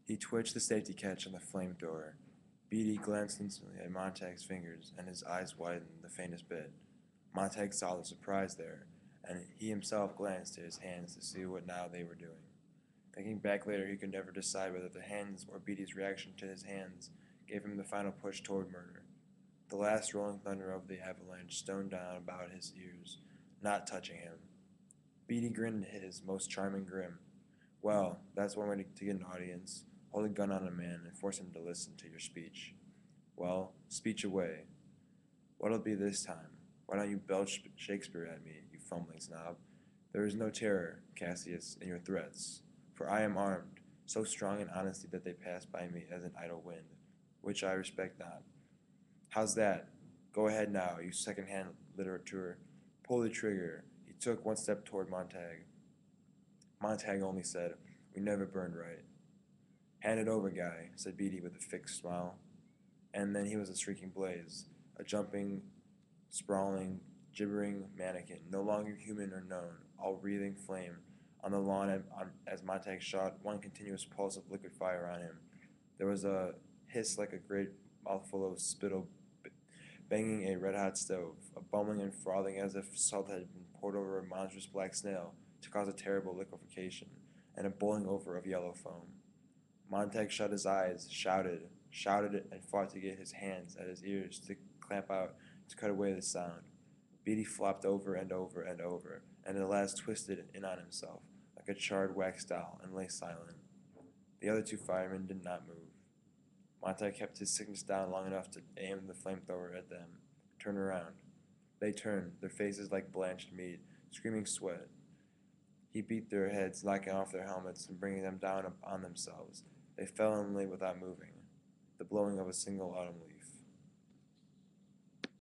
He twitched the safety catch on the flamethrower. Beatty glanced instantly at Montag's fingers, and his eyes widened the faintest bit. Montag saw the surprise there, and he himself glanced at his hands to see what now they were doing. Thinking back later, he could never decide whether the hands or Beatty's reaction to his hands gave him the final push toward murder. The last rolling thunder of the avalanche stoned down about his ears, not touching him. Beatty grinned his most charming grin. Well, that's one way to get an audience. Hold a gun on a man and force him to listen to your speech. Well, speech away. What'll it be this time? Why don't you belch Shakespeare at me, you fumbling snob? There is no terror, Cassius, in your threats, for I am armed, so strong in honesty that they pass by me as an idle wind, which I respect not. How's that? Go ahead now, you second-hand literature. Pull the trigger. He took one step toward Montag. Montag only said, "We never burned right." "Hand it over, guy," said Beatty with a fixed smile. And then he was a shrieking blaze, a jumping, sprawling, gibbering mannequin, no longer human or known, all wreathing flame, on the lawn as Montag shot one continuous pulse of liquid fire on him. There was a hiss like a great mouthful of spittle banging a red-hot stove, a bubbling and frothing as if salt had been poured over a monstrous black snail to cause a terrible liquefaction, and a boiling over of yellow foam. Montag shut his eyes, shouted, and fought to get his hands at his ears to clamp out, to cut away the sound. Beatty flopped over and over and over, and at last twisted in on himself, like a charred wax doll, and lay silent. The other two firemen did not move. Montag kept his sickness down long enough to aim the flamethrower at them. Turn around. They turned, their faces like blanched meat, screaming sweat. He beat their heads, knocking off their helmets and bringing them down on themselves. They fell and lay without moving, the blowing of a single autumn leaf.